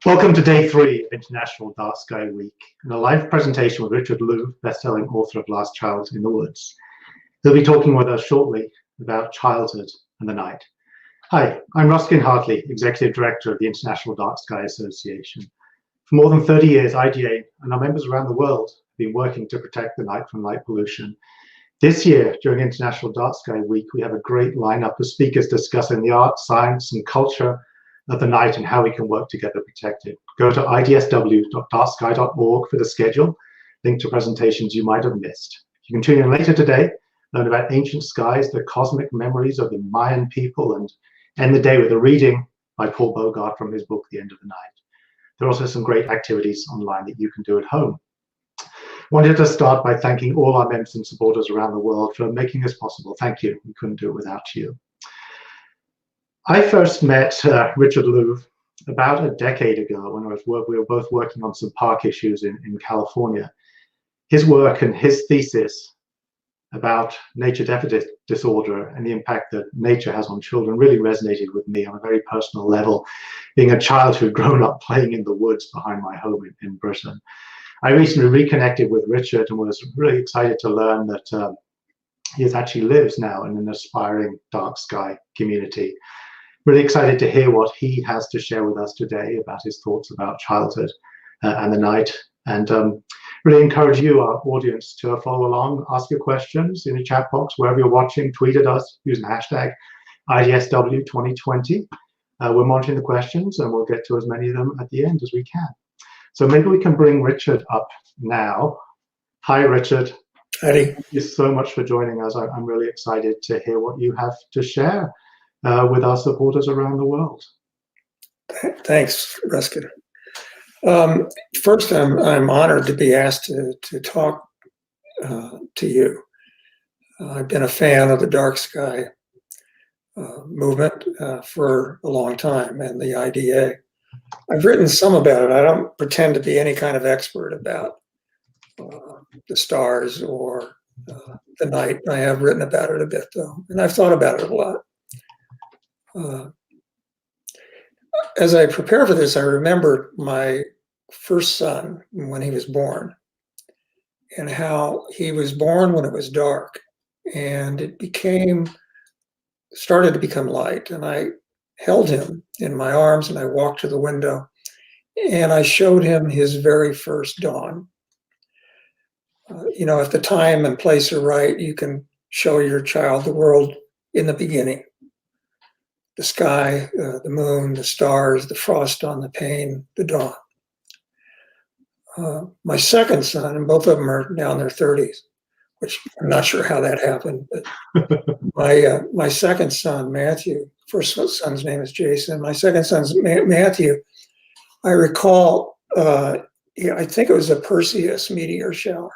Welcome to day 3 of International Dark Sky Week and a live presentation with Richard Louv, best-selling author of Last Child in the Woods. He'll be talking with us shortly about childhood and the night. Hi, I'm Ruskin Hartley, Executive Director of the International Dark Sky Association. For more than 30 years, IDA and our members around the world have been working to protect the night from light pollution. This year, during International Dark Sky Week, we have a great lineup of speakers discussing the art, science, and culture of the night and how we can work together to protect it. Go to idsw.darksky.org for the schedule, link to presentations you might have missed. You can tune in later today, learn about ancient skies, the cosmic memories of the Mayan people, and end the day with a reading by Paul Bogart from his book, The End of the Night. There are also some great activities online that you can do at home. Wanted to start by thanking all our members and supporters around the world for making this possible. Thank you. We couldn't do it without you. I first met Richard Louv about a decade ago when we were both working on some park issues in California. His work and his thesis about nature deficit disorder and the impact that nature has on children really resonated with me on a very personal level, being a child who'd grown up playing in the woods behind my home in Britain. I recently reconnected with Richard and was really excited to learn that he actually lives now in an aspiring dark sky community. Really excited to hear what he has to share with us today about his thoughts about childhood and the night. And really encourage you, our audience, to follow along, ask your questions in the chat box, wherever you're watching, tweet at us using hashtag IDSW2020. We're monitoring the questions and we'll get to as many of them at the end as we can. So maybe we can bring Richard up now. Hi, Richard. Howdy. Thank you so much for joining us. I'm really excited to hear what you have to share with our supporters around the world. Thanks, Ruskin. First, I'm honored to be asked to talk to you. I've been a fan of the dark sky movement for a long time and the IDA. I've written some about it. I don't pretend to be any kind of expert about the stars or the night. I have written about it a bit, though, and I've thought about it a lot. As I prepare for this, I remember my first son when he was born and how he was born when it was dark and it started to become light. And I held him in my arms and I walked to the window and I showed him his very first dawn. If the time and place are right, you can show your child the world in the beginning. The sky, the moon, the stars, the frost on the pane, the dawn. My second son, and both of them are now in their 30s, which I'm not sure how that happened, but my second son, Matthew, first son's name is Jason, my second son's Matthew, I recall, I think it was a Perseus meteor shower,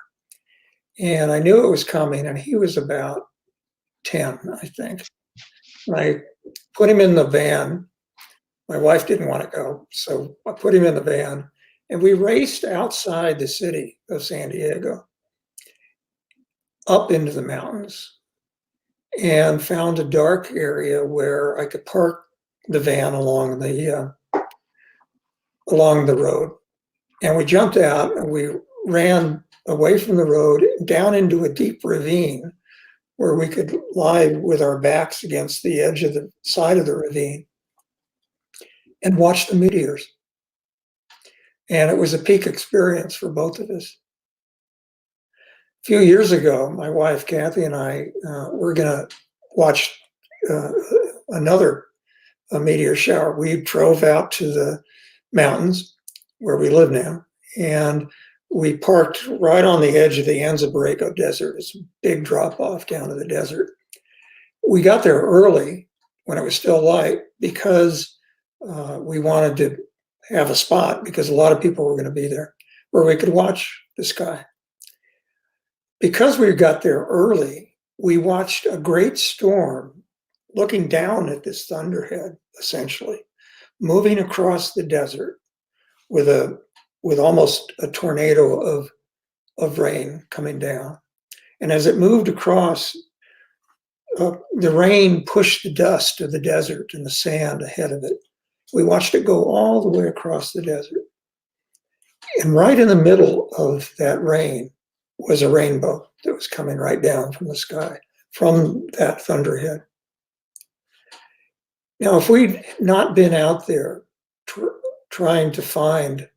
and I knew it was coming, and he was about 10, I think. I put him in the van. My wife didn't want to go, so I put him in the van, and we raced outside the city of San Diego, up into the mountains, and found a dark area where I could park the van along the road. And we jumped out, and we ran away from the road down into a deep ravine where we could lie with our backs against the edge of the side of the ravine and watch the meteors. And it was a peak experience for both of us. A few years ago, my wife, Kathy, and I were gonna watch another meteor shower. We drove out to the mountains where we live now, and we parked right on the edge of the Anza Desert. It's a big drop off down to the desert. We got there early when it was still light because we wanted to have a spot because a lot of people were going to be there where we could watch the sky. Because we got there early, we watched a great storm looking down at this thunderhead, essentially, moving across the desert with almost a tornado of rain coming down. And as it moved across, the rain pushed the dust of the desert and the sand ahead of it We watched it go all the way across the desert. And right in the middle of that rain was a rainbow that was coming right down from the sky, from that thunderhead. Now, if we'd not been out there trying to find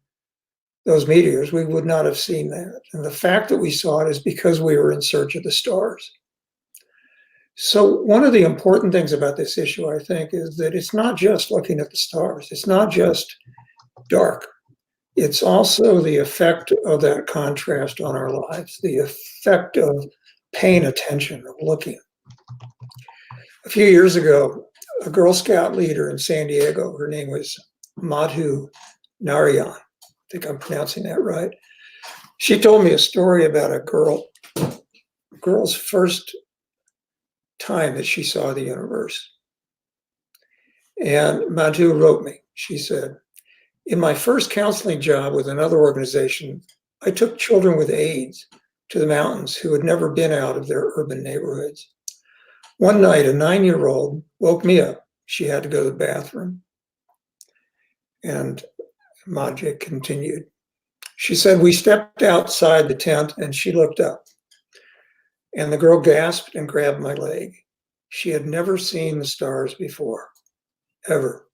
those meteors, we would not have seen that. And the fact that we saw it is because we were in search of the stars. So one of the important things about this issue, I think, is that it's not just looking at the stars. It's not just dark. It's also the effect of that contrast on our lives, the effect of paying attention, of looking. A few years ago, a Girl Scout leader in San Diego, her name was Madhu Narayan, I think I'm pronouncing that right. She told me a story about a girl's first time that she saw the universe. And Madhu wrote me, she said, in my first counseling job with another organization, I took children with AIDS to the mountains who had never been out of their urban neighborhoods. One night, a 9-year-old woke me up. She had to go to the bathroom. And Madhu continued. She said, we stepped outside the tent and she looked up. And the girl gasped and grabbed my leg. She had never seen the stars before, ever.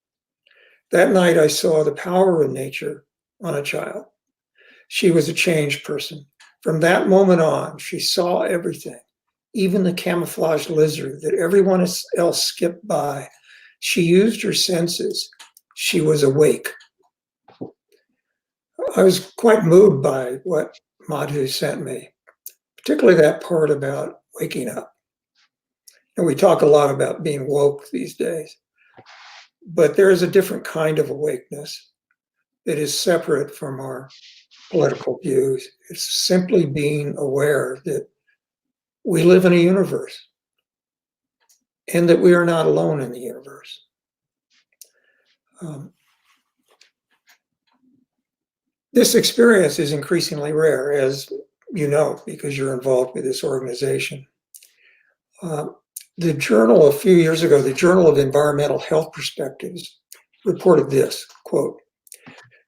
That night, I saw the power of nature on a child. She was a changed person. From that moment on, she saw everything, even the camouflaged lizard that everyone else skipped by. She used her senses. She was awake. I was quite moved by what Madhu sent me, particularly that part about waking up. And we talk a lot about being woke these days, but there is a different kind of awakeness that is separate from our political views. It's simply being aware that we live in a universe and that we are not alone in the universe. This experience is increasingly rare, as you know, because you're involved with this organization. The journal, a few years ago, the Journal of Environmental Health Perspectives, reported this, quote,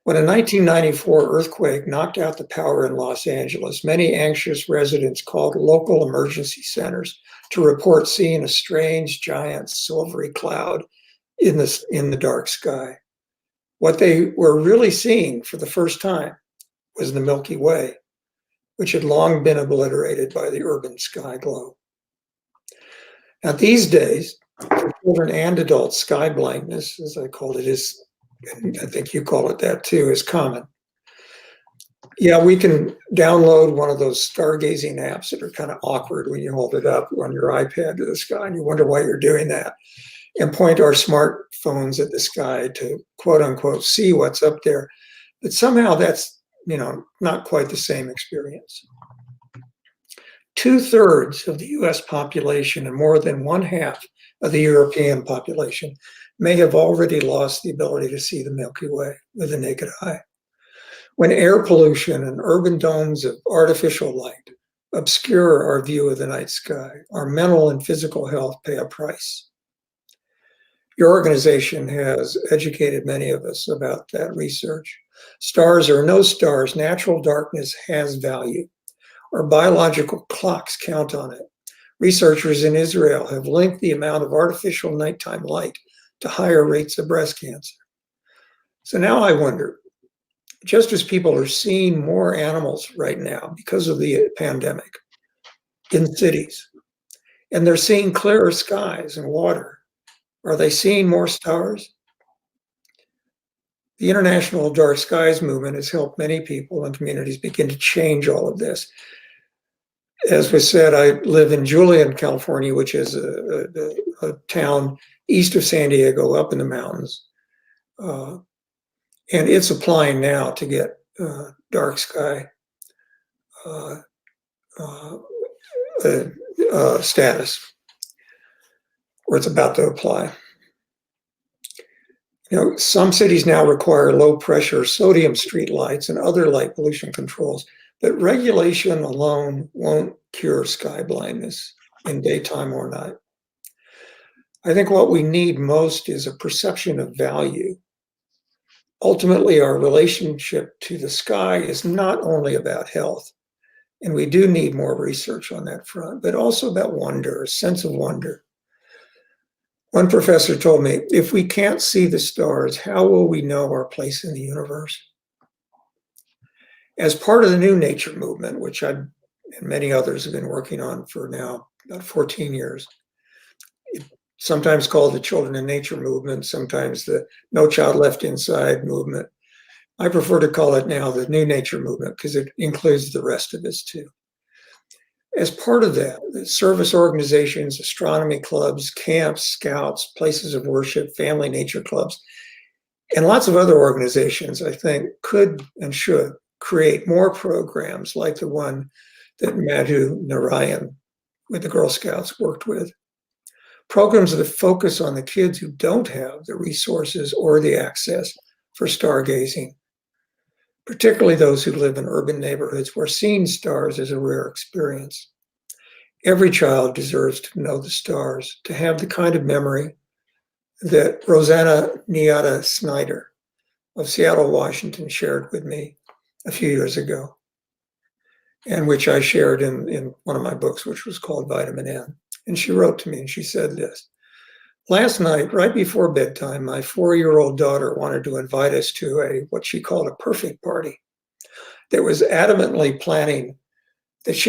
when a 1994 earthquake knocked out the power in Los Angeles, many anxious residents called local emergency centers to report seeing a strange, giant, silvery cloud in the dark sky. What they were really seeing for the first time was the Milky Way, which had long been obliterated by the urban sky glow. Now, these days, for children and adults, sky blindness, as I called it, is, and I think you call it that too, is common. Yeah, we can download one of those stargazing apps that are kind of awkward when you hold it up on your iPad to the sky and you wonder why you're doing that, and point our smartphones at the sky to quote unquote see what's up there. But somehow that's, not quite the same experience. 2/3 of the US population and more than 1/2 of the European population may have already lost the ability to see the Milky Way with the naked eye. When air pollution and urban domes of artificial light obscure our view of the night sky, our mental and physical health pay a price. Your organization has educated many of us about that research. Stars or no stars, natural darkness has value. Our biological clocks count on it. Researchers in Israel have linked the amount of artificial nighttime light to higher rates of breast cancer. So now I wonder, just as people are seeing more animals right now because of the pandemic in cities, and they're seeing clearer skies and water, are they seeing more stars? The International Dark Skies movement has helped many people and communities begin to change all of this. As was said, I live in Julian, California, which is a town east of San Diego, up in the mountains. And it's applying now to get dark sky status, or it's about to apply. Some cities now require low pressure sodium street lights and other light pollution controls, but regulation alone won't cure sky blindness in daytime or night. I think what we need most is a perception of value ultimately, our relationship to the sky is not only about health, and we do need more research on that front, but also about wonder, a sense of wonder. One professor told me, if we can't see the stars, how will we know our place in the universe? As part of the new nature movement, which I and many others have been working on for now about 14 years, sometimes called the Children in Nature movement, sometimes the No Child Left Inside movement. I prefer to call it now the New Nature movement because it includes the rest of us too. As part of that, the service organizations, astronomy clubs, camps, scouts, places of worship, family nature clubs, and lots of other organizations, I think, could and should create more programs like the one that Madhu Narayan with the Girl Scouts worked with. Programs that focus on the kids who don't have the resources or the access for stargazing, particularly those who live in urban neighborhoods where seeing stars is a rare experience. Every child deserves to know the stars, to have the kind of memory that Rosanna Niata Snyder of Seattle, Washington shared with me a few years ago, and which I shared in one of my books, which was called Vitamin N. And she wrote to me and she said this: last night, right before bedtime, my 4-year-old daughter wanted to invite us to what she called a perfect party that she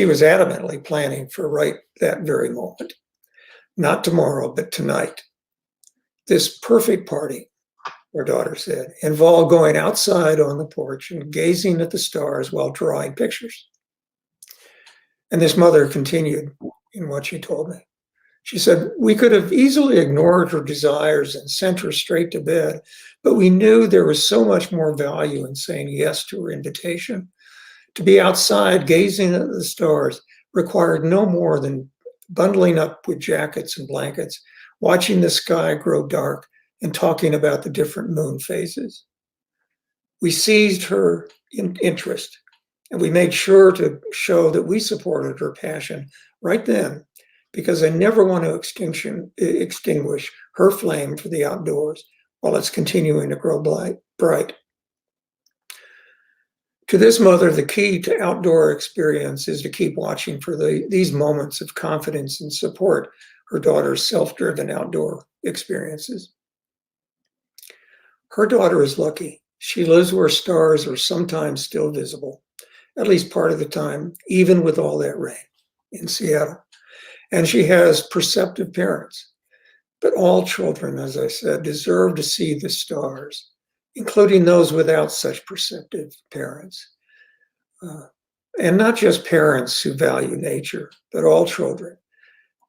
was adamantly planning for right that very moment. Not tomorrow, but tonight. This perfect party, our daughter said, involved going outside on the porch and gazing at the stars while drawing pictures. And this mother continued in what she told me. She said, we could have easily ignored her desires and sent her straight to bed, but we knew there was so much more value in saying yes to her invitation. To be outside gazing at the stars required no more than bundling up with jackets and blankets, watching the sky grow dark, and talking about the different moon phases. We seized her interest, and we made sure to show that we supported her passion right then, because I never want to extinguish her flame for the outdoors while it's continuing to grow bright. To this mother, the key to outdoor experience is to keep watching for these moments of confidence and support her daughter's self-driven outdoor experiences. Her daughter is lucky. She lives where stars are sometimes still visible, at least part of the time, even with all that rain in Seattle. And she has perceptive parents. But all children, as I said, deserve to see the stars, including those without such perceptive parents. And not just parents who value nature, but all children.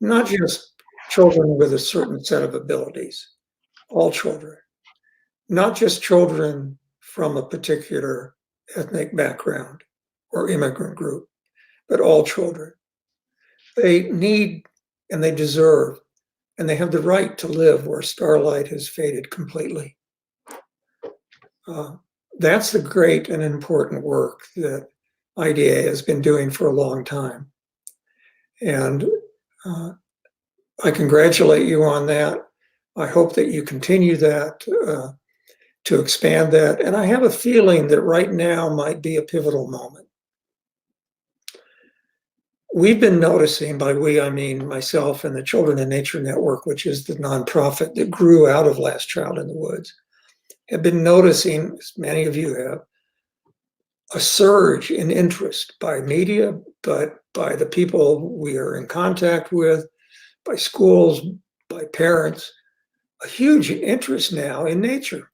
Not just children with a certain set of abilities, all children. Not just children from a particular ethnic background or immigrant group, but all children. They need and they deserve and they have the right to live where starlight has faded completely. That's the great and important work that IDA has been doing for a long time. And I congratulate you on that. I hope that you continue that, to expand that. And I have a feeling that right now might be a pivotal moment. We've been noticing, by we, I mean myself and the Children in Nature Network, which is the nonprofit that grew out of Last Child in the Woods, have been noticing, as many of you have, a surge in interest by media, but by the people we are in contact with, by schools, by parents, a huge interest now in nature.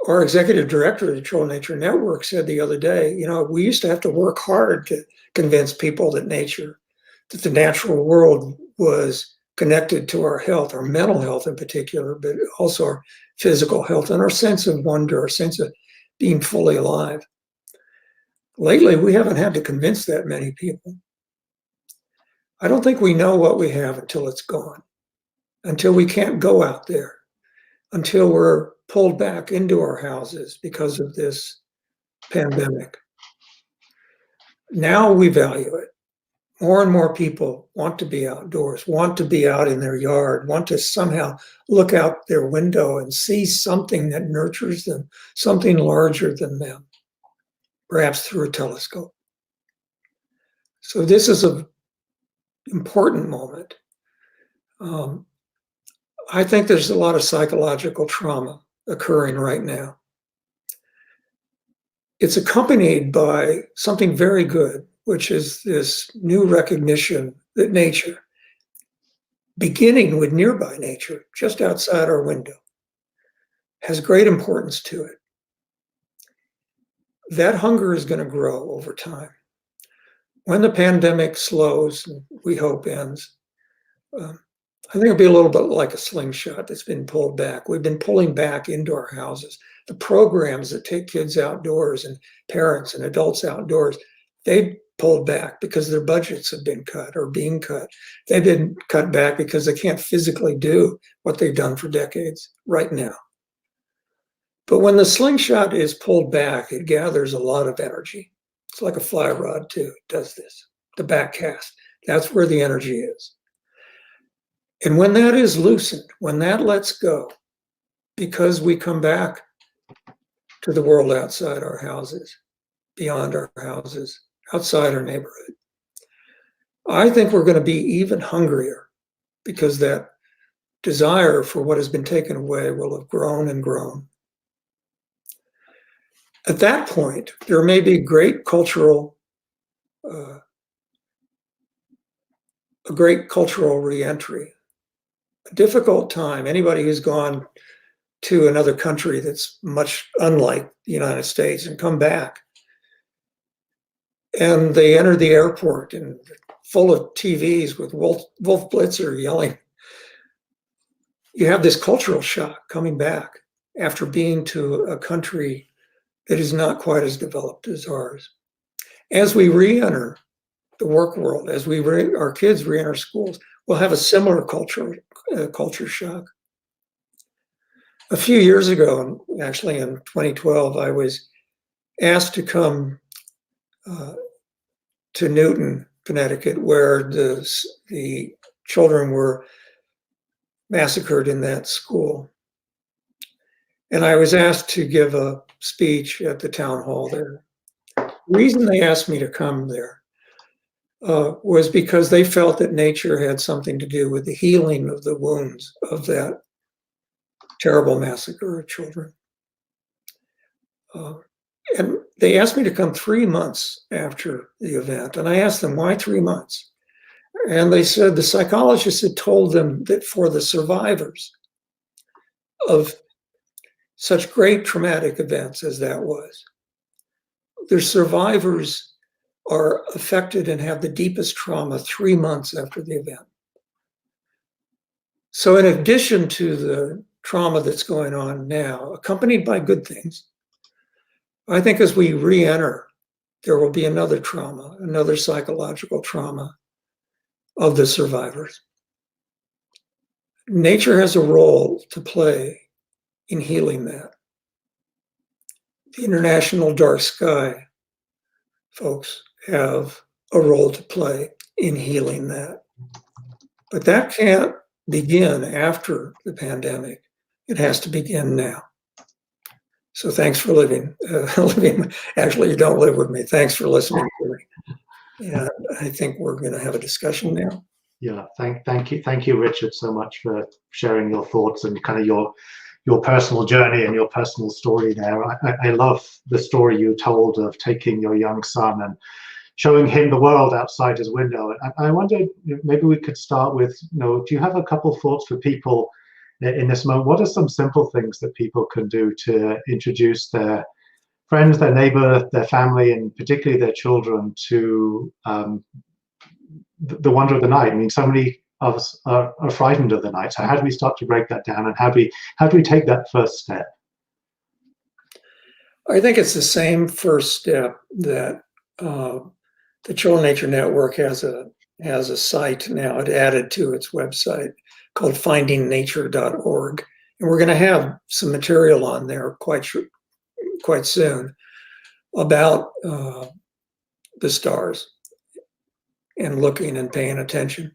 Our executive director of the Children Nature Network said the other day, we used to have to work hard to convince people that the natural world was connected to our health, our mental health in particular, but also our physical health and our sense of wonder, our sense of being fully alive. Lately, we haven't had to convince that many people. I don't think we know what we have until it's gone, until we can't go out there, until we're pulled back into our houses because of this pandemic. Now we value it. more and more people want to be outdoors, want to be out in their yard, want to somehow look out their window and see something that nurtures them, something larger than them, perhaps through a telescope. So this is an important moment. I think there's a lot of psychological trauma occurring right now. It's accompanied by something very good, which is this new recognition that nature, beginning with nearby nature, just outside our window, has great importance to it. That hunger is going to grow over time. When the pandemic slows, and we hope ends, I think it'll be a little bit like a slingshot that's been pulled back. We've been pulling back into our houses. The programs that take kids outdoors and parents and adults outdoors, they've pulled back because their budgets have been cut or being cut. They've been cut back because they can't physically do what they've done for decades right now. But when the slingshot is pulled back, it gathers a lot of energy. It's like a fly rod too, it does this, the back cast. That's where the energy is. And when that is loosened, when that lets go, because we come back to the world outside our houses, beyond our houses, outside our neighborhood, I think we're going to be even hungrier because that desire for what has been taken away will have grown and grown. At that point, there may be great cultural, a great cultural reentry. A difficult time. Anybody who's gone to another country that's much unlike the United States and come back, and they enter the airport and full of TVs with Wolf Blitzer yelling. You have this cultural shock coming back after being to a country that is not quite as developed as ours. As we re-enter the work world, as our kids re-enter schools, we'll have a similar culture shock. A few years ago, actually in 2012, I was asked to come to Newton, Connecticut, where the children were massacred in that school. And I was asked to give a speech at the town hall there. The reason they asked me to come there was because they felt that nature had something to do with the healing of the wounds of that terrible massacre of children. And they asked me to come 3 months after the event. And I asked them, why 3 months? And they said the psychologists had told them that for the survivors of such great traumatic events as that was, their survivors are affected and have the deepest trauma 3 months after the event. So in addition to the trauma that's going on now, accompanied by good things, I think as we re-enter, there will be another trauma, another psychological trauma of the survivors. Nature has a role to play in healing that. The International Dark Sky folks have a role to play in healing that. But that can't begin after the pandemic. It has to begin now. So thanks for living. Actually, you don't live with me. Thanks for listening to me. And I think we're going to have a discussion now. Yeah, thank you, Richard, so much for sharing your thoughts and kind of your personal journey and your personal story there. I love the story you told of taking your young son and showing him the world outside his window. I wonder, maybe we could start with, do you have a couple thoughts for people in this moment? What are some simple things that people can do to introduce their friends, their neighbor, their family, and particularly their children to the wonder of the night? I mean, so many of us are frightened of the night. So how do we start to break that down, and how do we take that first step? I think it's the same first step that the Children Nature Network has a site now. It added to its website called findingnature.org, and we're going to have some material on there quite soon about the stars and looking and paying attention.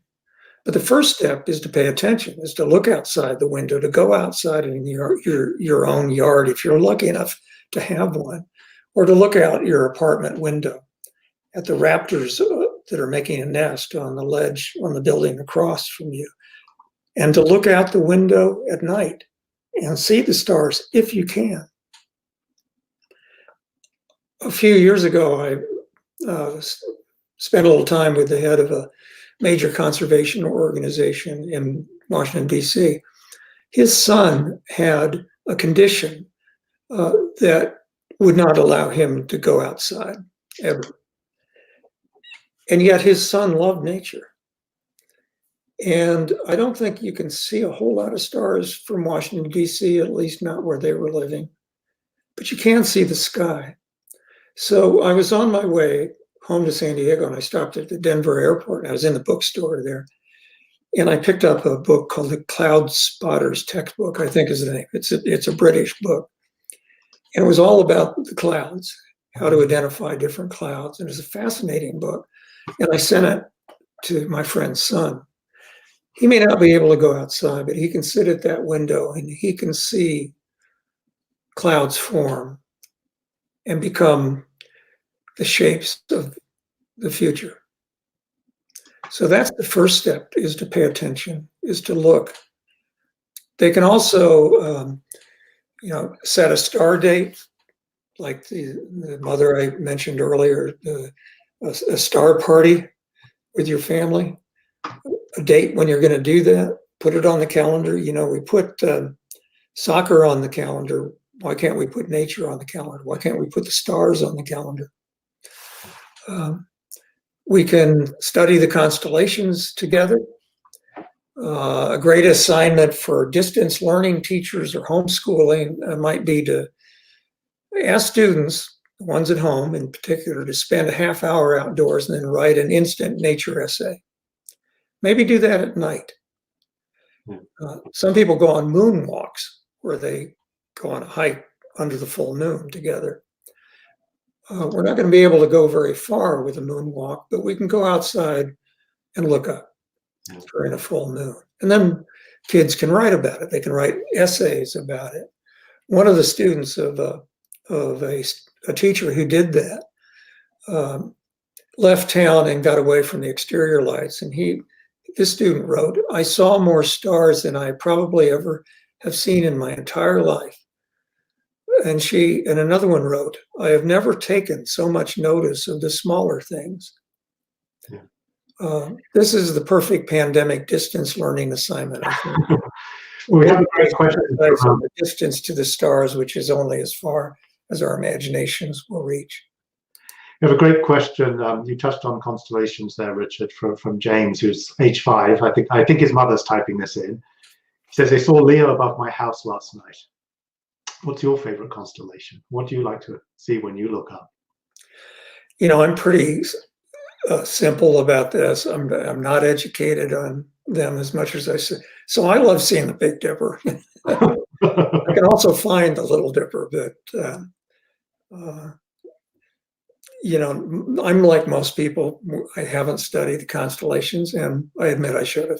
But the first step is to pay attention, is to look outside the window, to go outside in your own yard, if you're lucky enough to have one, or to look out your apartment window at the raptors that are making a nest on the ledge on the building across from you, and to look out the window at night and see the stars if you can. A few years ago, I spent a little time with the head of a major conservation organization in Washington, D.C. His son had a condition that would not allow him to go outside ever. And yet his son loved nature. And I don't think you can see a whole lot of stars from Washington, D.C., at least not where they were living. But you can see the sky. So I was on my way home to San Diego, and I stopped at the Denver airport, and I was in the bookstore there. And I picked up a book called the Cloud Spotters Textbook, I think is the name. It's a British book. And it was all about the clouds, how to identify different clouds. And it was a fascinating book. And I sent it to my friend's son. He may not be able to go outside, but he can sit at that window and he can see clouds form and become the shapes of the future. So that's the first step, is to pay attention, is to look. They can also, set a star date, like the mother I mentioned earlier, a star party with your family, a date when you're going to do that, put it on the calendar. We put soccer on the calendar. Why can't we put nature on the calendar? Why can't we put the stars on the calendar? We can study the constellations together. A great assignment for distance learning teachers or homeschooling might be to ask students, the ones at home in particular, to spend a half hour outdoors and then write an instant nature essay. Maybe do that at night. Some people go on moon walks where they go on a hike under the full moon together. We're not going to be able to go very far with a moonwalk, but we can go outside and look up during a full moon. And then kids can write about it. They can write essays about it. One of the students of a teacher who did that left town and got away from the exterior lights. And this student wrote, "I saw more stars than I probably ever have seen in my entire life." And another one wrote, "I have never taken so much notice of the smaller things." Yeah. This is the perfect pandemic distance learning assignment, I think. We have a great question. The distance to the stars, which is only as far as our imaginations will reach. We have a great question. You touched on constellations there, Richard, from James, who's age 5. I think his mother's typing this in. He says, "I saw Leo above my house last night." What's your favorite constellation? What do you like to see when you look up? I'm pretty simple about this. I'm not educated on them as much as I say. So I love seeing the Big Dipper. I can also find the Little Dipper, but I'm like most people. I haven't studied the constellations, and I admit I should have.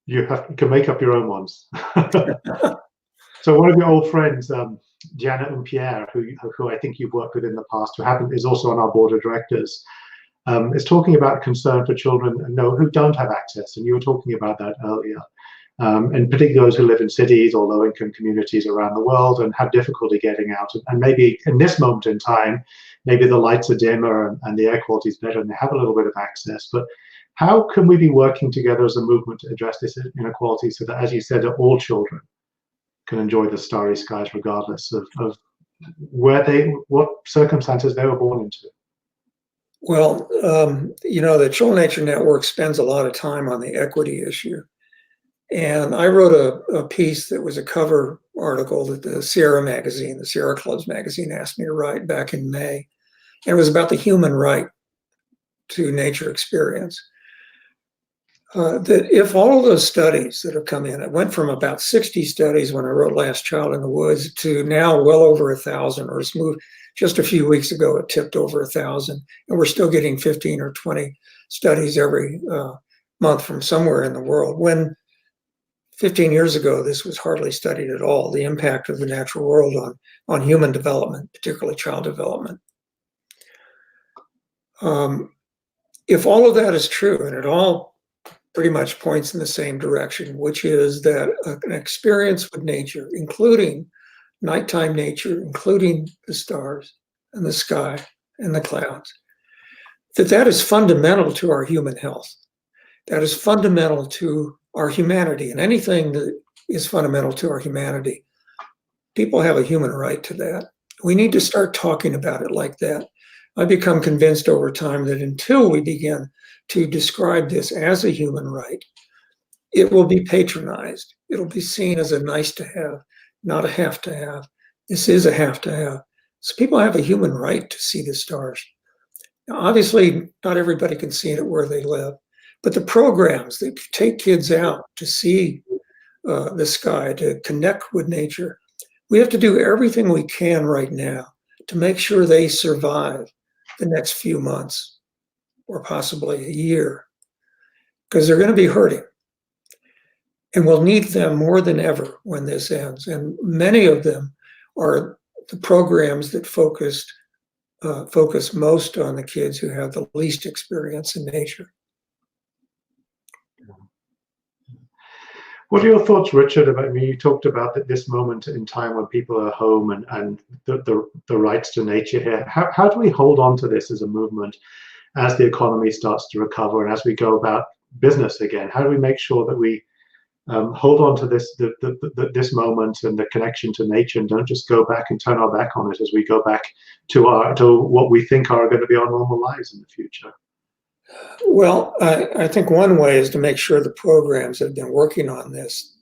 You can make up your own ones. So one of your old friends, Janet and Pierre, who I think you've worked with in the past, is also on our board of directors, is talking about concern for children who don't have access, and you were talking about that earlier, and particularly those who live in cities or low-income communities around the world and have difficulty getting out. And maybe in this moment in time, maybe the lights are dimmer and the air quality is better and they have a little bit of access. But how can we be working together as a movement to address this inequality so that, as you said, that all children can enjoy the starry skies regardless of what circumstances they were born into? Well, the Children Nature Network spends a lot of time on the equity issue. And I wrote a piece that was a cover article that the Sierra Clubs magazine asked me to write back in May. And it was about the human right to nature experience. That if all of those studies that have come in, it went from about 60 studies when I wrote Last Child in the Woods to now well over 1,000, or it's moved Just a few weeks ago, it tipped over 1,000, and we're still getting 15 or 20 studies every month from somewhere in the world. When 15 years ago, this was hardly studied at all, the impact of the natural world on human development, particularly child development. If all of that is true, and it all pretty much points in the same direction, which is that an experience with nature, including nighttime nature, including the stars and the sky and the clouds, that is fundamental to our human health. That is fundamental to our humanity, and anything that is fundamental to our humanity, people have a human right to that. We need to start talking about it like that. I've become convinced over time that until we begin to describe this as a human right, it will be patronized. It'll be seen as a nice to have, not a have to have. This is a have to have. So people have a human right to see the stars. Now, obviously, not everybody can see it where they live, but the programs that take kids out to see the sky, to connect with nature, we have to do everything we can right now to make sure they survive the next few months or possibly a year, because they're going to be hurting. And we'll need them more than ever when this ends. And many of them are the programs that focus most on the kids who have the least experience in nature. What are your thoughts, Richard, about, I mean, you talked about this moment in time when people are home and the rights to nature here. How do we hold on to this as a movement as the economy starts to recover and as we go about business again? How do we make sure that we hold on to this this moment and the connection to nature, and don't just go back and turn our back on it as we go back to what we think are going to be our normal lives in the future? Well, I think one way is to make sure the programs that have been working on this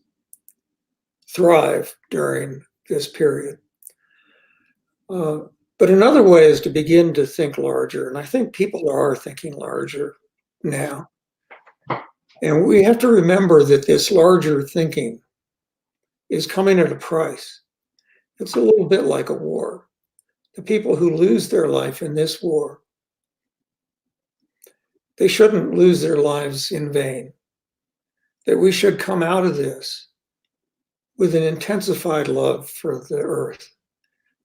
thrive during this period. But another way is to begin to think larger, and I think people are thinking larger now. And we have to remember that this larger thinking is coming at a price. It's a little bit like a war. The people who lose their life in this war, they shouldn't lose their lives in vain. That we should come out of this with an intensified love for the earth,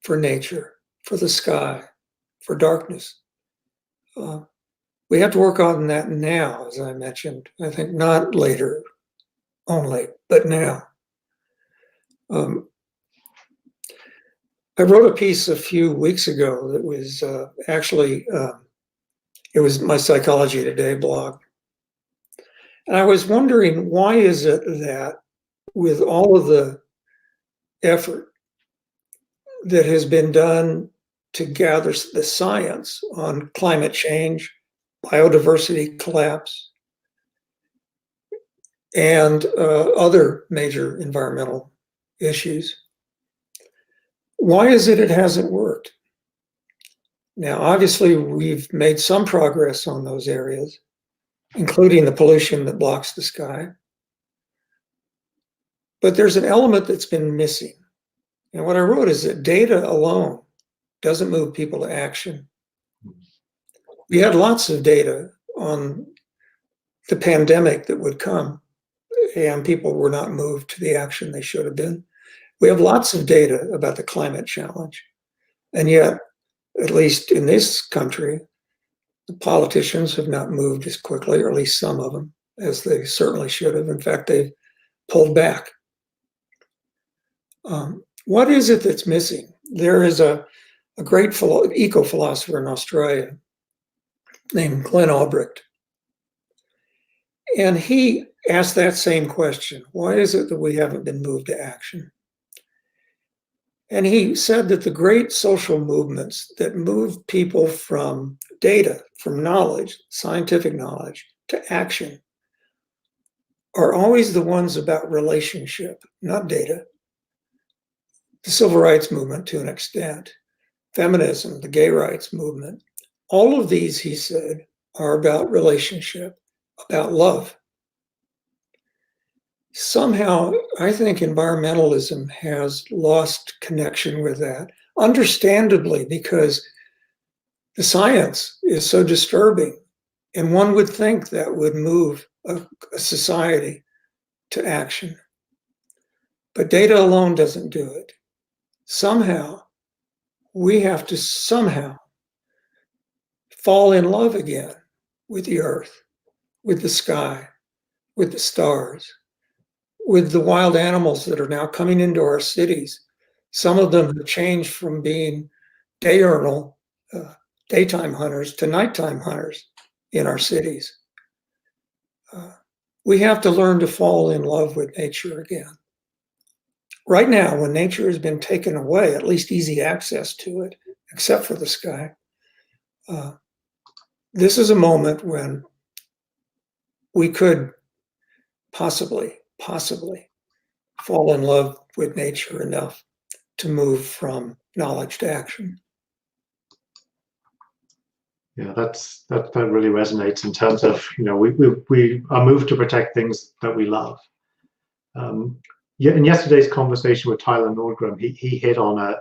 for nature, for the sky, for darkness. We have to work on that now, as I mentioned. I think not later only, but now. I wrote a piece a few weeks ago that was it was my Psychology Today blog. And I was wondering, why is it that with all of the effort that has been done to gather the science on climate change, biodiversity collapse, and other major environmental issues, why is it hasn't worked? Now, obviously, we've made some progress on those areas, including the pollution that blocks the sky. But there's an element that's been missing. And what I wrote is that data alone doesn't move people to action. We had lots of data on the pandemic that would come, and people were not moved to the action they should have been. We have lots of data about the climate challenge, and yet, at least in this country, the politicians have not moved as quickly, or at least some of them, as they certainly should have. In fact, they've pulled back. What is it that's missing? There is a great eco-philosopher in Australia named Glenn Albrecht. And he asked that same question. Why is it that we haven't been moved to action? And he said that the great social movements that move people from data, from knowledge, scientific knowledge, to action are always the ones about relationship, not data. The civil rights movement, to an extent, feminism, the gay rights movement, all of these, he said, are about relationship, about love. Somehow, I think environmentalism has lost connection with that. understandably, because the science is so disturbing. And one would think that would move a society to action. But data alone doesn't do it. Somehow, we have to somehow fall in love again with the earth, with the sky, with the stars, with the wild animals that are now coming into our cities. Some of them have changed from being diurnal, daytime hunters to nighttime hunters in our cities. We have to learn to fall in love with nature again. Right now, when nature has been taken away, at least easy access to it, except for the sky, this is a moment when we could possibly fall in love with nature enough to move from knowledge to action. Yeah, that really resonates in terms of, we are moved to protect things that we love. Yeah, in yesterday's conversation with Tyler Nordgren, he hit on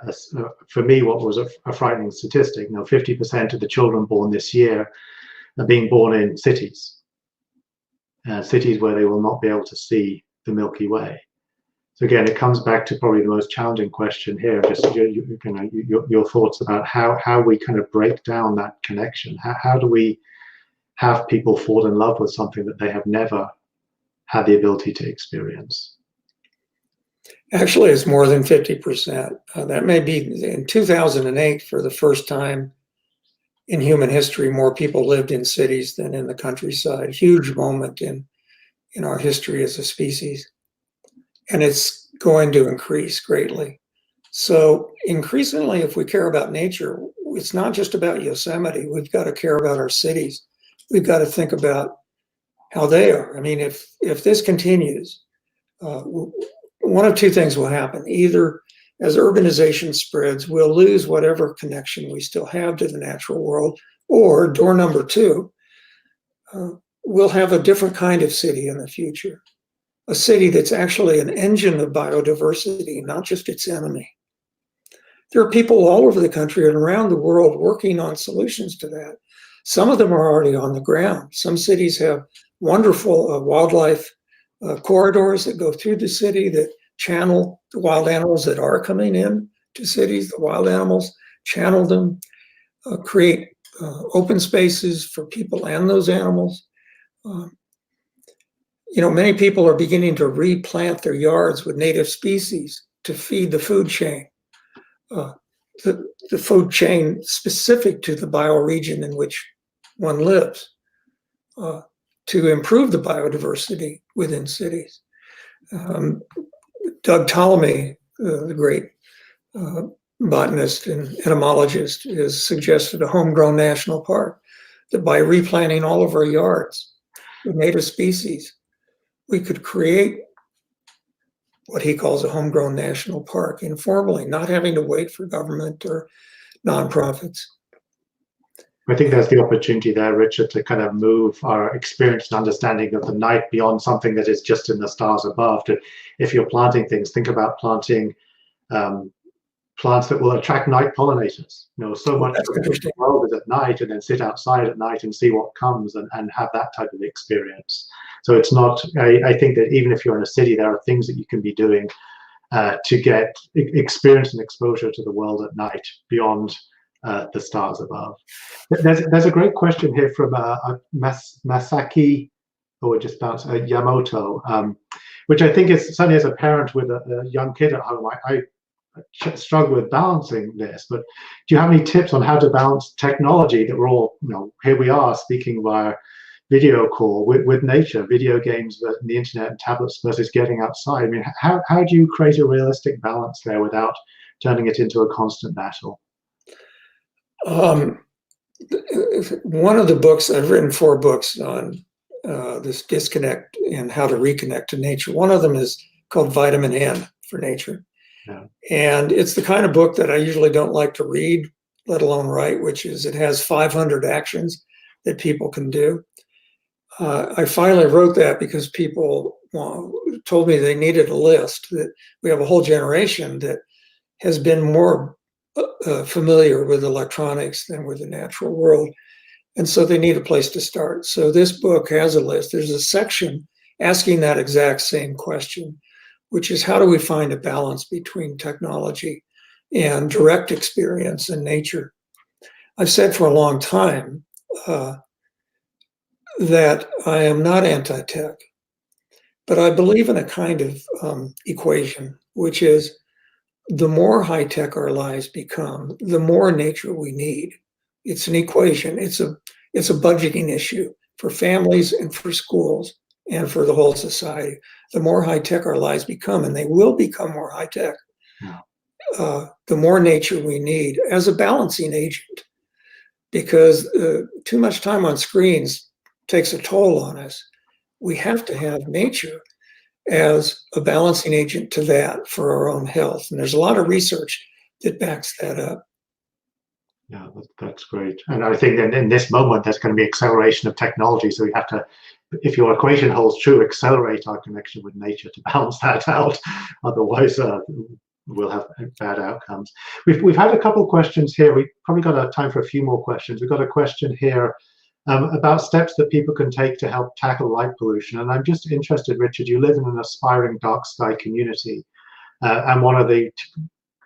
for me, what was a frightening statistic. 50% of the children born this year are being born in cities, cities where they will not be able to see the Milky Way. So again, it comes back to probably the most challenging question here, just your thoughts about how we kind of break down that connection. How do we have people fall in love with something that they have never had the ability to experience? Actually, it's more than 50%. That may be in 2008, for the first time in human history, more people lived in cities than in the countryside. Huge moment in our history as a species. And it's going to increase greatly. So increasingly, if we care about nature, it's not just about Yosemite. We've got to care about our cities. We've got to think about how they are. I mean, if this continues, one of two things will happen. Either as urbanization spreads, we'll lose whatever connection we still have to the natural world, or door number two, we'll have a different kind of city in the future. A city that's actually an engine of biodiversity, not just its enemy. There are people all over the country and around the world working on solutions to that. Some of them are already on the ground. Some cities have wonderful wildlife corridors that go through the city that channel the wild animals that are coming in to cities. The wild animals channel them, create open spaces for people and those animals. Many people are beginning to replant their yards with native species to feed the food chain. The food chain specific to the bioregion in which one lives, to improve the biodiversity within cities. Doug Ptolemy, the great botanist and entomologist, has suggested a homegrown national park, that by replanting all of our yards with native species, we could create what he calls a homegrown national park informally, not having to wait for government or nonprofits. I think there's the opportunity there, Richard, to kind of move our experience and understanding of the night beyond something that is just in the stars above. If you're planting things, think about planting plants that will attract night pollinators. So much of the world is at night, and then sit outside at night and see what comes and have that type of experience. So it's not, I think that even if you're in a city, there are things that you can be doing to get experience and exposure to the world at night beyond the stars above. There's a great question here from Masaki, or just about Yamoto, which I think is certainly, as a parent with a young kid at home, I struggle with balancing this. But do you have any tips on how to balance technology that we're all, here we are speaking via video call with nature, video games, and the internet and tablets versus getting outside? I mean, how do you create a realistic balance there without turning it into a constant battle? One of the books, I've written 4 books on this disconnect and how to reconnect to nature. One of them is called Vitamin N for Nature. Yeah. And it's the kind of book that I usually don't like to read, let alone write, which is it has 500 actions that people can do. I finally wrote that because people told me they needed a list, that we have a whole generation that has been more familiar with electronics than with the natural world. And so they need a place to start. So this book has a list. There's a section asking that exact same question, which is how do we find a balance between technology and direct experience in nature? I've said for a long time that I am not anti-tech, but I believe in a kind of equation, which is the more high-tech our lives become, the more nature we need. It's an equation. It's a budgeting issue for families and for schools and for the whole society. The more high-tech our lives become, and they will become more high-tech, the more nature we need as a balancing agent, because too much time on screens takes a toll on us. We have to have nature as a balancing agent to that for our own health. And there's a lot of research that backs that up. Yeah, that's great. And I think that in this moment, there's going to be acceleration of technology. So we have to, if your equation holds true, accelerate our connection with nature to balance that out. Otherwise, we'll have bad outcomes. We've had a couple of questions here. We've probably got time for a few more questions. We've got a question here about steps that people can take to help tackle light pollution. And I'm just interested, Richard, you live in an aspiring dark sky community. And one of the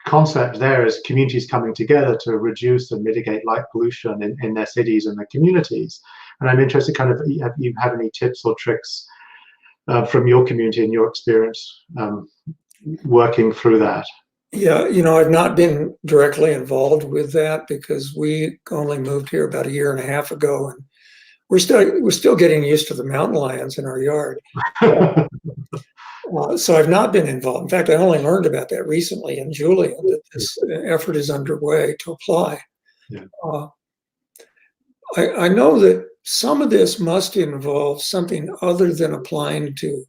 concepts there is communities coming together to reduce and mitigate light pollution in their cities and their communities. And I'm interested, kind of, have you had any tips or tricks from your community and your experience working through that? Yeah, I've not been directly involved with that because we only moved here about 1.5 years ago, and we're still getting used to the mountain lions in our yard. So I've not been involved. In fact, I only learned about that recently in Julian, that this effort is underway to apply. Yeah. I know that some of this must involve something other than applying to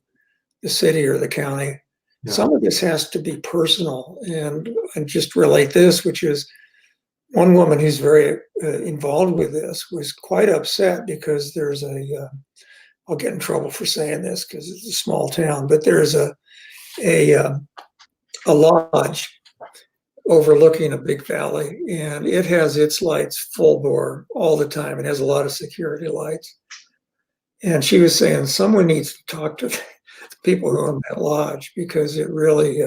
the city or the county. Yeah. Some of this has to be personal. And just relate this, which is one woman who's very involved with this was quite upset because there's I'll get in trouble for saying this because it's a small town, but there's a lodge overlooking a big valley, and it has its lights full bore all the time. It has a lot of security lights. And she was saying someone needs to talk to the people who own that lodge because it really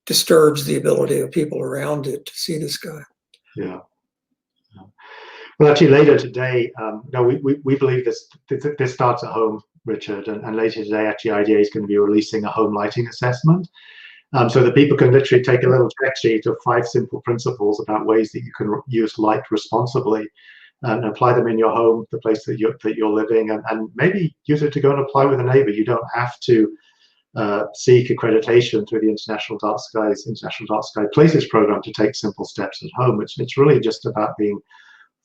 disturbs the ability of people around it to see the sky. Yeah. Well, actually, later today, we believe this starts at home, Richard, and later today, actually, IDA is going to be releasing a home lighting assessment, so that people can literally take a little check sheet of 5 simple principles about ways that you can use light responsibly and apply them in your home, the place that you're living, and maybe use it to go and apply with a neighbor. You don't have to seek accreditation through the International Dark Sky Places program to take simple steps at home. It's really just about being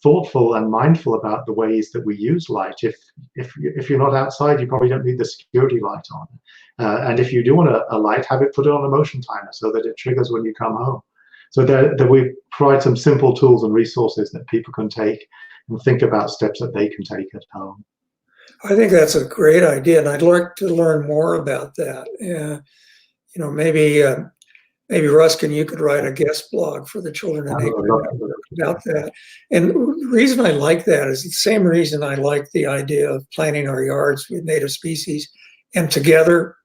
thoughtful and mindful about the ways that we use light. If you're not outside, you probably don't need the security light on. And if you do want a light, have it put it on a motion timer so that it triggers when you come home. So that we provide some simple tools and resources that people can take and think about steps that they can take at home. I think that's a great idea, and I'd like to learn more about that. Maybe Ruskin, you could write a guest blog for the Children of Nature about that. And the reason I like that is the same reason I like the idea of planting our yards with native species and together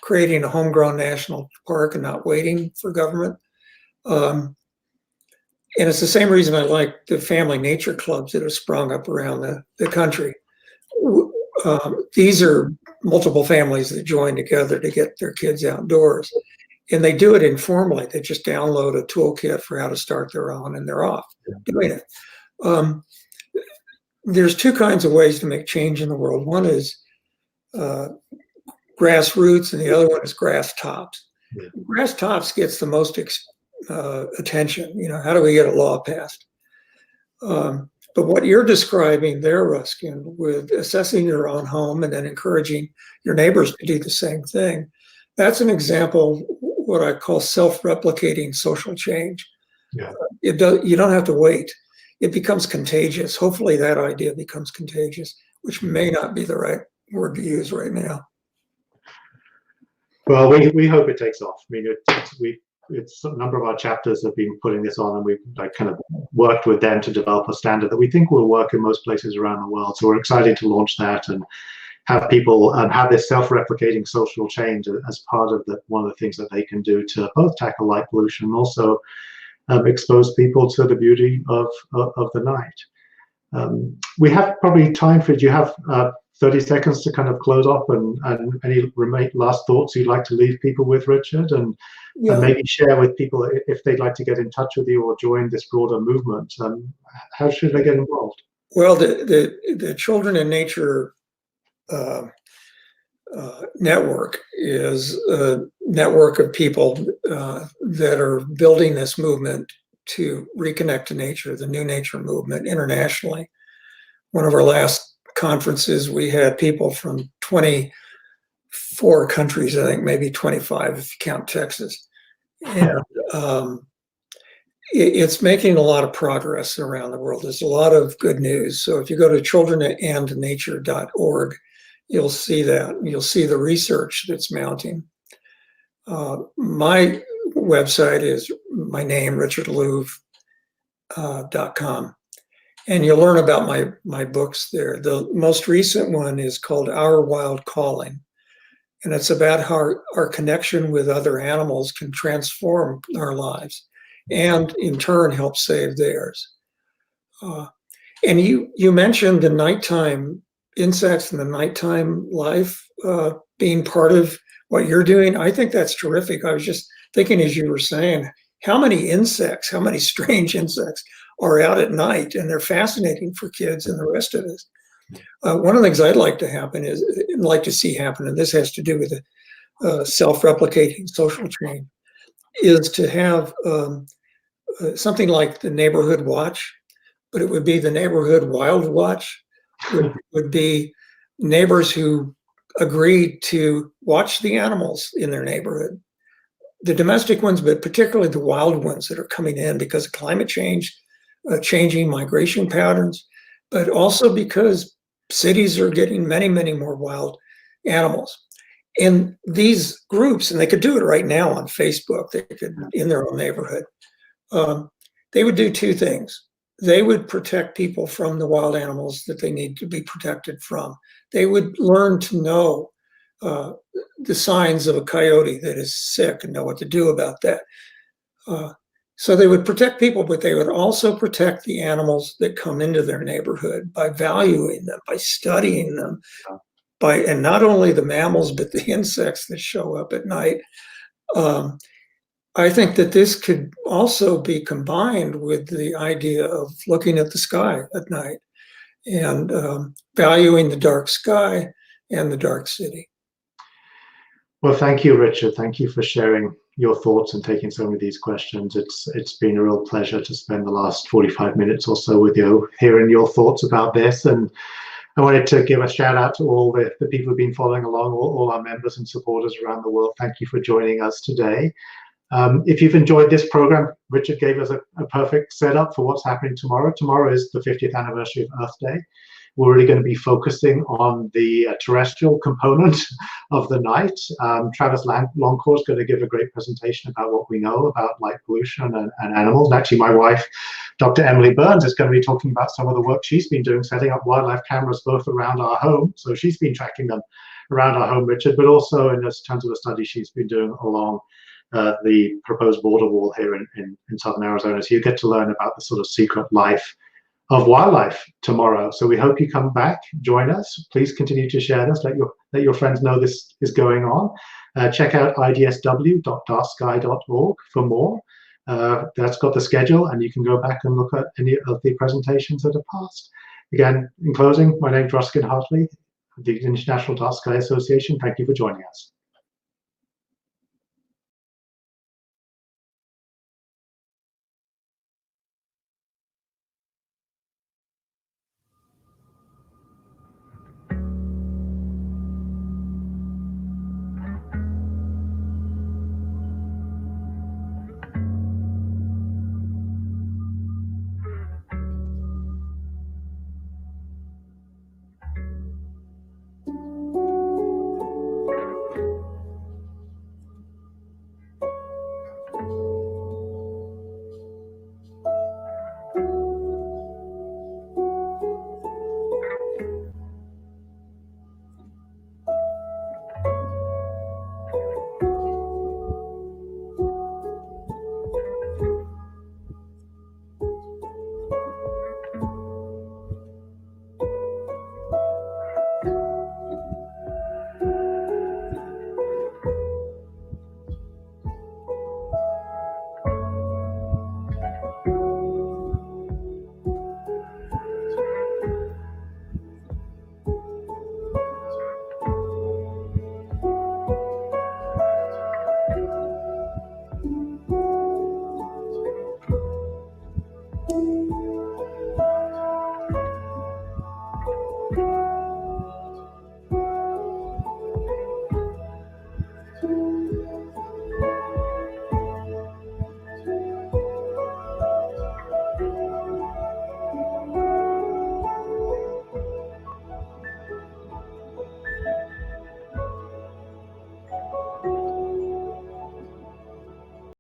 creating a homegrown national park and not waiting for government. And it's the same reason I like the family nature clubs that have sprung up around the country. These are multiple families that join together to get their kids outdoors. And they do it informally. They just download a toolkit for how to start their own, and they're off doing it. There's 2 kinds of ways to make change in the world. One is grassroots, and the other one is grass tops. Yeah. Grass tops gets the most attention. How do we get a law passed? But what you're describing there, Ruskin, with assessing your own home and then encouraging your neighbors to do the same thing, that's an example of what I call self-replicating social change. Yeah. You don't have to wait. It becomes contagious. Hopefully that idea becomes contagious, which may not be the right word to use right now. Well, we hope it takes off. I mean, it's a number of our chapters have been putting this on, and we've like kind of worked with them to develop a standard that we think will work in most places around the world. So we're excited to launch that and have people have this self-replicating social change as part of one of the things that they can do to both tackle light pollution and also expose people to the beauty of the night. We have probably time for, do you have 30 seconds to kind of close off and any last thoughts you'd like to leave people with, Richard? And maybe share with people if they'd like to get in touch with you or join this broader movement. How should they get involved? Well, the Children in Nature network is a network of people that are building this movement to reconnect to nature, the New Nature movement internationally. One of our last conferences, we had people from 24 countries, I think maybe 25 if you count Texas. And it's making a lot of progress around the world. There's a lot of good news. So if you go to childrenandnature.org, you'll see that. You'll see the research that's mounting. My website is my name, richardlouv.com. And you'll learn about my books there. The most recent one is called Our Wild Calling. And it's about how our connection with other animals can transform our lives and in turn help save theirs. And you mentioned the nighttime insects and the nighttime life being part of what you're doing. I think that's terrific. I was just thinking as you were saying, how many insects, how many strange insects are out at night, and they're fascinating for kids and the rest of us. One of the things I'd like to see happen, and this has to do with the self-replicating social chain, is to have something like the neighborhood watch, but it would be the neighborhood wild watch. Would be neighbors who agree to watch the animals in their neighborhood, the domestic ones, but particularly the wild ones that are coming in because of climate change, changing migration patterns, but also because cities are getting many, many more wild animals. And these groups, and they could do it right now on Facebook, they could in their own neighborhood, they would do two things. They would protect people from the wild animals that they need to be protected from. They would learn to know the signs of a coyote that is sick and know what to do about that. So they would protect people, but they would also protect the animals that come into their neighborhood by valuing them, by studying them, and not only the mammals, but the insects that show up at night. I think that this could also be combined with the idea of looking at the sky at night and valuing the dark sky and the dark city. Well, thank you, Richard. Thank you for sharing your thoughts and taking some of these questions. It's been a real pleasure to spend the last 45 minutes or so with you, hearing your thoughts about this. And I wanted to give a shout out to all the people who've been following along, all our members and supporters around the world. Thank you for joining us today. If you've enjoyed this program, Richard gave us a perfect setup for what's happening tomorrow. Tomorrow is the 50th anniversary of Earth Day. We're really going to be focusing on the terrestrial component of the night. Travis Longcore is going to give a great presentation about what we know about light pollution and animals. And actually, my wife, Dr. Emily Burns, is going to be talking about some of the work she's been doing, setting up wildlife cameras both around our home. So she's been tracking them around our home, Richard, but also in terms of the study she's been doing along the proposed border wall here in southern Arizona. So you get to learn about the sort of secret life of wildlife tomorrow. So we hope you come back, join us. Please continue to share this. Let your friends know this is going on. Check out idsw.darksky.org for more. That's got the schedule, and you can go back and look at any of the presentations that are past. Again, in closing, my name is Ruskin Hartley, the International Dark Sky Association. Thank you for joining us.